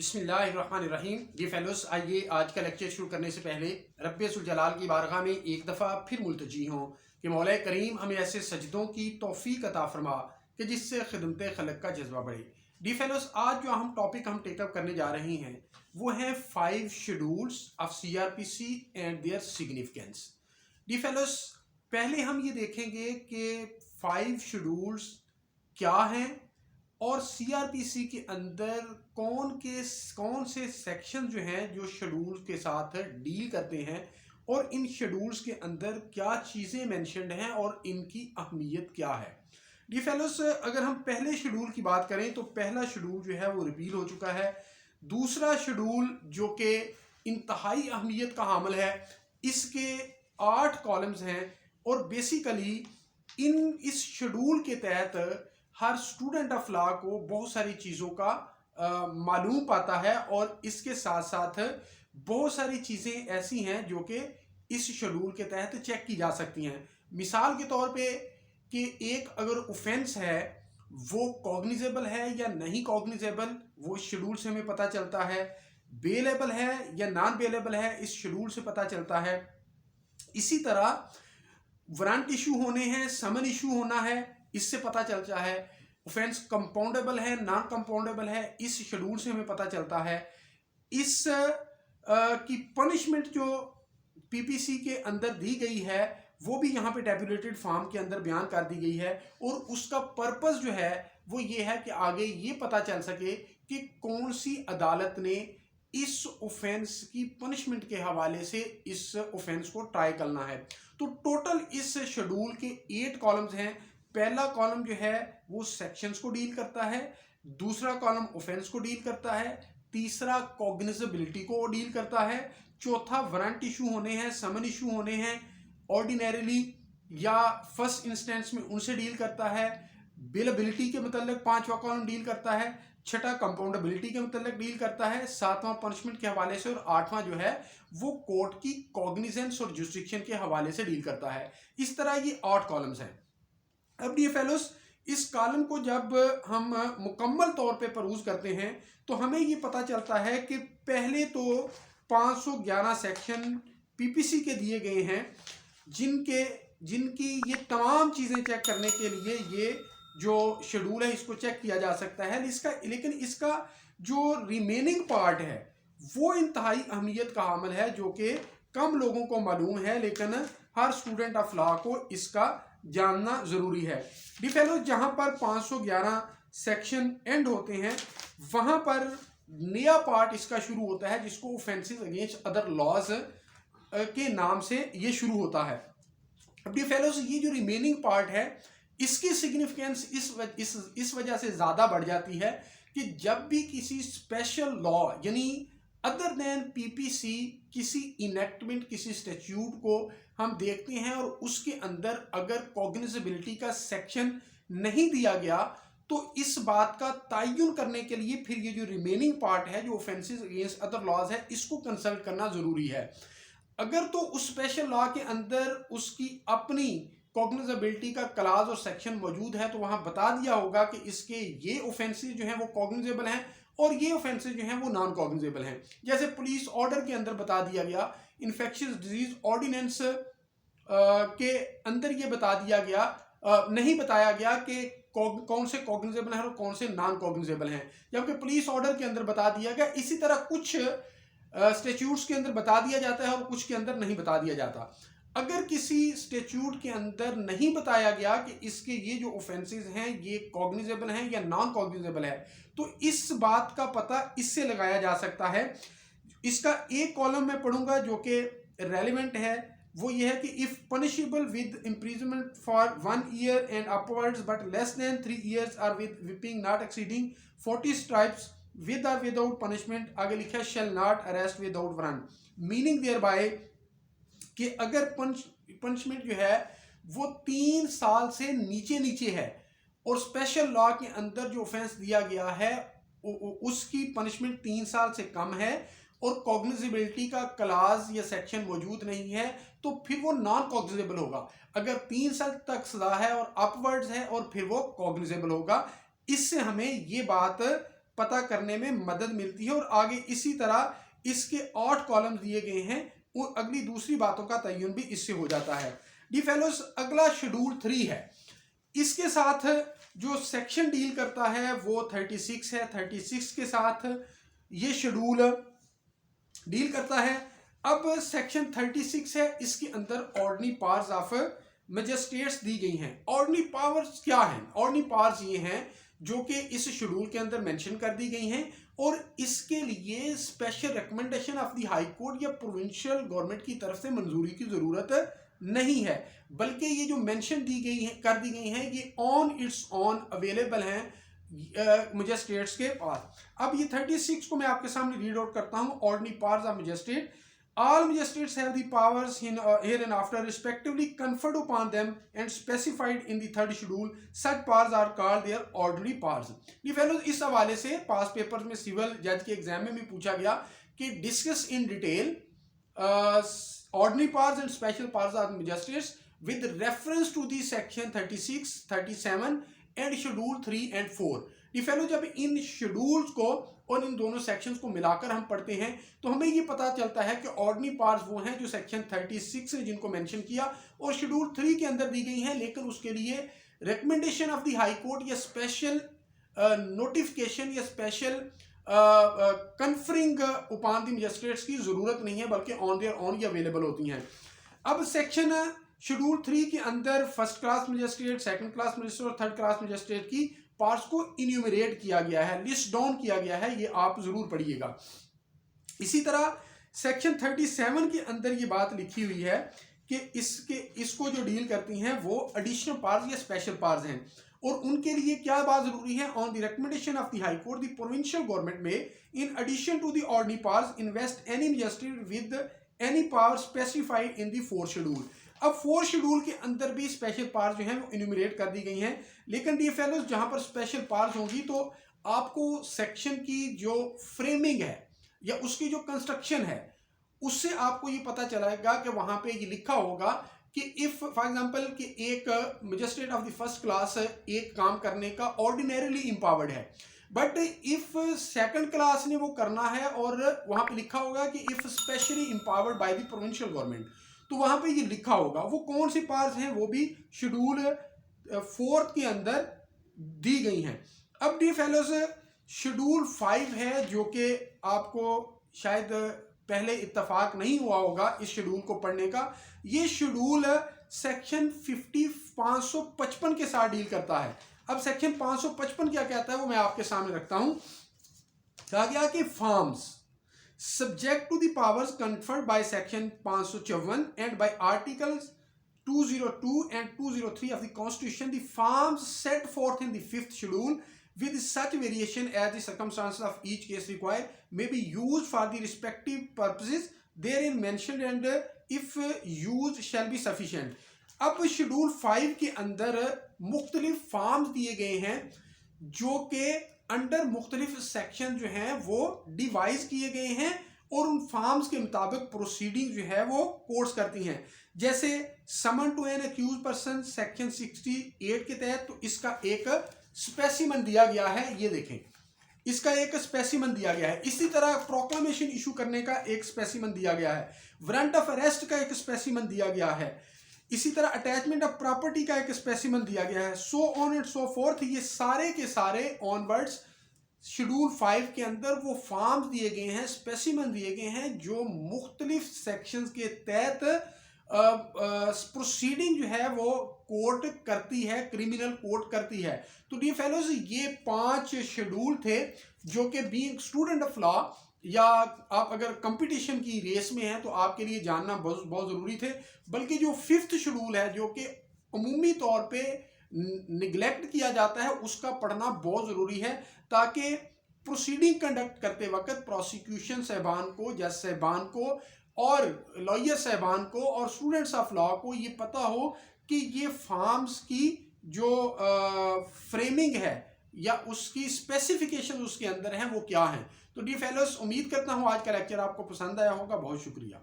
बिस्मिल्लाहिर्रहमानिर्रहीम। जी फेलोस, आइए आज का लेक्चर शुरू करने से पहले रब्बुल जलाल की बारगाह में एक दफ़ा फिर मुल्तजी हों कि मौला करीम हमें ऐसे सजदों की तौफीक अता फरमा कि जिससे खिदमत खलक का जज्बा बढ़े। डी फेलोस, आज जो टॉपिक हम टेकअप करने जा रहे हैं वो है 5 schedules of CRPC and their significance. Dear fellows, पहले हम ये देखेंगे कि 5 शेड्यूल्स क्या हैं और सीआरपीसी के अंदर कौन से सेक्शन जो हैं जो शेड्यूल के साथ डील करते हैं और इन शेड्यूल्स के अंदर क्या चीज़ें मेंशन्ड हैं और इनकी अहमियत क्या है। डी फेलोस, अगर हम पहले शेड्यूल की बात करें तो पहला शेड्यूल जो है वो रिपील हो चुका है। दूसरा शेड्यूल जो कि इंतहाई अहमियत का हामिल है, इसके 8 कॉलम्स हैं और बेसिकली इस शेड्यूल के तहत हर स्टूडेंट ऑफ लॉ को बहुत सारी चीज़ों का मालूम पाता है और इसके साथ साथ बहुत सारी चीज़ें ऐसी हैं जो कि इस शेड्यूल के तहत चेक की जा सकती हैं। मिसाल के तौर पे कि एक अगर ऑफेंस है वो कॉग्निजेबल है या नहीं कॉग्निजेबल, वो शेड्यूल से हमें पता चलता है। बेलेबल है या नॉन बेलेबल है, इस शेड्यूल से पता चलता है। इसी तरह वारंट इशू होने हैं, समन इशू होना है, इससे पता चलता है। ऑफेंस कंपाउंडेबल है, नॉन कंपाउंडेबल है, इस शेड्यूल से हमें पता चलता है। इस की पनिशमेंट जो पीपीसी के अंदर दी गई है वो भी यहाँ पे टेबुलेटेड फॉर्म के अंदर बयान कर दी गई है और उसका पर्पस जो है वो ये है कि आगे ये पता चल सके कि कौन सी अदालत ने इस ऑफेंस की पनिशमेंट के हवाले से इस ऑफेंस को ट्राई करना है। तो टोटल इस शेड्यूल के 8 कॉलम्स हैं। पहला कॉलम जो है वो सेक्शंस को डील करता है, दूसरा कॉलम ऑफेंस को डील करता है, तीसरा कॉग्निजेबिलिटी को डील करता है, चौथा वारंट इशू होने हैं, समन इशू होने हैं ऑर्डिनरीली या फर्स्ट इंस्टेंस में, उनसे डील करता है। बेलेबिलिटी के मतलब 5वां कॉलम डील करता है, छठा कंपाउंडेबिलिटी के मतलब डील करता है, 7वां पनिशमेंट के हवाले से और 8वां जो है वो कोर्ट की कॉग्निजेंस और जुरिस्डिक्शन के हवाले से डील करता है। इस तरह ये 8 कॉलम्स हैं। अब डी फेलोस, इस कॉलम को जब हम मुकम्मल तौर पे परूज करते हैं तो हमें ये पता चलता है कि पहले तो 511 सेक्शन पीपीसी के दिए गए हैं जिनकी ये तमाम चीज़ें चेक करने के लिए ये जो शेड्यूल है इसको चेक किया जा सकता है। लेकिन इसका जो रिमेनिंग पार्ट है वो इंतहाई अहमियत का हामिल है जो कि कम लोगों को मालूम है, लेकिन हर स्टूडेंट ऑफ लॉ को इसका जानना जरूरी है। डी फेलो, जहां पर 511 सेक्शन एंड होते हैं वहां पर नया पार्ट इसका शुरू होता है जिसको ऑफेंसेस अगेंस्ट अदर लॉज के नाम से ये शुरू होता है। अब डी फेलोस, ये जो रिमेनिंग पार्ट है इसकी सिग्निफिकेंस इस वजह से ज्यादा बढ़ जाती है कि जब भी किसी स्पेशल लॉ यानी अदर देन पीपीसी किसी इनेक्टमेंट, किसी स्टैट्यूट को हम देखते हैं और उसके अंदर अगर कॉग्निजेबिलिटी का सेक्शन नहीं दिया गया तो इस बात का तयन करने के लिए फिर ये जो रिमेनिंग पार्ट है जो ऑफेंसेस अगेंस्ट अदर लॉज है इसको कंसल्ट करना जरूरी है। अगर तो उस स्पेशल लॉ के अंदर उसकी अपनी कॉग्निजेबिलिटी का क्लाज और सेक्शन मौजूद है तो वहां बता दिया होगा कि इसके ये ऑफेंसेस जो हैं वो कॉग्निजेबल हैं और ये ऑफेंसेस जो हैं वो नॉन कॉग्निजेबल हैं। जैसे पुलिस ऑर्डर के अंदर बता दिया गया, इन्फेक्शियस डिजीज ऑर्डिनेंस के अंदर ये बता दिया गया, नहीं बताया गया कि कौन से कॉग्निजेबल हैं और कौन से नॉन कॉग्निजेबल हैं, जबकि पुलिस ऑर्डर के अंदर बता दिया गया। इसी तरह कुछ स्टेट्यूट्स के अंदर बता दिया जाता है और कुछ के अंदर नहीं बता दिया जाता। अगर किसी स्टेट्यूट के अंदर नहीं बताया गया कि इसके ये जो ऑफेंसेस हैं ये कॉग्निजेबल हैं या नॉन कॉग्निजेबल है तो इस बात का पता इससे लगाया जा सकता है। इसका एक कॉलम मैं पढ़ूंगा जो कि रेलिवेंट है, वो ये है कि if punishable with imprisonment for 1 year and upwards but less than 3 years or with whipping not exceeding 40 stripes with और विदाउट पनिशमेंट, आगे लिखा है shall not arrest without warrant, meaning thereby कि अगर पनिशमेंट जो है वो 3 साल से नीचे है और स्पेशल लॉ के अंदर जो ऑफेंस दिया गया है उसकी पनिशमेंट 3 साल से कम है और कॉग्निजेबिलिटी का क्लाज या सेक्शन मौजूद नहीं है तो फिर वो नॉन कॉग्निजेबल होगा। अगर 3 साल तक सजा है और अपवर्ड्स है और फिर वो कॉग्निजेबल होगा। इससे हमें ये बात पता करने में मदद मिलती है। और आगे इसी तरह इसके 8 कॉलम दिए गए हैं, वो अगली दूसरी बातों का तयन भी इससे हो जाता है। डी फेलोस, अगला शेड्यूल 3 है। इसके साथ जो सेक्शन डील करता है वो 36 है। 36 के साथ ये शेड्यूल डील करता है। अब सेक्शन 36 है, इसके अंदर ऑर्डिनरी पावर्स ऑफ मजिस्ट्रेट्स दी गई हैं। ऑर्डिनरी पावर्स क्या हैं? ऑर्डिनरी पावर्स ये हैं जो कि इस शेड्यूल के अंदर मेंशन कर दी गई हैं, और इसके लिए special recommendation of the high court या प्रोविंशियल गवर्नमेंट की तरफ से मंजूरी की जरूरत नहीं है, बल्कि ये जो मेंशन दी गई है, कर दी गई हैं, ये ऑन इट्स ऑन अवेलेबल हैं मजिस्ट्रेट्स के पास। अब ये 36 को मैं आपके सामने रीड आउट करता हूं। Ordinary powers of magistrate, all magistrates have the powers hereinafter respectively conferred upon them and specified in the third schedule. Such powers are called their ordinary powers. ये फेलोज, इस हवाले से पास पेपर्स में civil जज के exam में भी पूछा गया कि discuss in detail ordinary powers and special powers of magistrates with reference to the section 36, 37 and schedule 3 and 4. ये फेलो, जब इन शेड्यूल्स को और इन दोनों सेक्शंस को मिलाकर हम पढ़ते हैं तो हमें ये पता चलता है कि ऑर्डिनरी पावर्स वो हैं जो सेक्शन 36 है जिनको मेंशन किया और शेड्यूल 3 के अंदर दी गई हैं, लेकिन उसके लिए recommendation of the high court या स्पेशल नोटिफिकेशन या special conferring upon the magistrates की जरूरत नहीं है, बल्कि on their on he available होती हैं। अब सेक्शन शेड्यूल 3 के अंदर first class magistrate, second class magistrate और थर्ड क्लास मजिस्ट्रेट की पार्ट्स को इन्यूमरेट किया गया है, लिस्ट डाउन किया गया है, ये आप जरूर पढ़िएगा। इसी तरह सेक्शन 37 के अंदर ये बात लिखी हुई है कि इसको जो डील करती हैं वो एडिशनल पावर्स या स्पेशल पावर्स हैं, और उनके लिए क्या बात जरूरी है? On the recommendation of the high court the provincial government में in addition to the ordinary powers invest any magistrate with any power specified in the 4th schedule. अब 4th शेड्यूल के अंदर भी स्पेशल पावर्स जो हैं वो enumerate कर दी गई हैं, लेकिन डी फेलोज जहां पर स्पेशल पावर्स होंगी तो आपको सेक्शन की जो फ्रेमिंग है या उसकी जो कंस्ट्रक्शन है उससे आपको ये पता चलेगा कि वहां पे ये लिखा होगा कि इफ फॉर एग्जांपल कि एक magistrate of the first class एक काम करने का ऑर्डिनरीली एम्पावर्ड है, बट इफ सेकंड क्लास ने वो करना है और वहां पे लिखा होगा कि if specially empowered by the provincial government, तो वहां पे ये लिखा होगा। वो कौन सी पावर्स हैं? वो भी शेड्यूल 4 के अंदर दी गई हैं। अब डी फेलोज शेड्यूल 5 है जो कि आपको शायद पहले इत्तेफाक नहीं हुआ होगा इस शेड्यूल को पढ़ने का। ये शेड्यूल सेक्शन 555 के साथ डील करता है। अब सेक्शन 555 क्या कहता है वो मैं आपके सामने रखता हूं। कहा गया कि farms subject to the powers conferred by section 554 and by articles 202 and 203 of the constitution, the farms set forth in the 5th schedule with such variation as the circumstances of each case require may be used for the respective purposes therein mentioned and if used shall be sufficient. अब schedule 5 के अंदर मुख्तलिफ farms दिए गए हैं जो कि under मुख्तलिफ सेक्शन जो हैं वो डिवाइज किए गए हैं और उन फार्म्स के मुताबिक प्रोसीडिंग जो है वो कोर्स करती हैं। जैसे summon to an accused person section 68 के तहत, तो इसका एक स्पेसिमन दिया गया है, ये देखें इसका एक स्पेसिमन दिया गया है। इसी तरह प्रोक्लामेशन इशू करने का एक स्पेसिमन दिया गया है, वारंट ऑफ अरेस्ट का एक स्पेसिमन दिया गया है, इसी तरह अटैचमेंट ऑफ प्रॉपर्टी का एक स्पेसिमन दिया गया है, so on and so fourth. ये सारे के सारे ऑनवर्ड्स शेड्यूल 5 के अंदर वो फार्म्स दिए गए हैं, स्पेसिमन दिए गए हैं जो मुख्तलिफ सेक्शंस के तहत प्रोसीडिंग जो है वो कोर्ट करती है, क्रिमिनल कोर्ट करती है। तो डी फेलोज ये 5 शेड्यूल थे जो कि बीइंग स्टूडेंट ऑफ लॉ या आप अगर कंपटीशन की रेस में हैं तो आपके लिए जानना बहुत ज़रूरी थे। बल्कि जो 5th शेड्यूल है जो कि अमूमी तौर पे निगलेक्ट किया जाता है, उसका पढ़ना बहुत ज़रूरी है ताकि प्रोसीडिंग कंडक्ट करते वक्त प्रोसिक्यूशन साहबान को, जज साहबान को और लॉयर साहबान को और स्टूडेंट्स ऑफ लॉ को ये पता हो कि ये फार्म्स की जो फ्रेमिंग है या उसकी स्पेसिफिकेशन उसके अंदर है वो क्या है। तो डी फेलोस, उम्मीद करता हूँ आज का लेक्चर आपको पसंद आया होगा। बहुत शुक्रिया।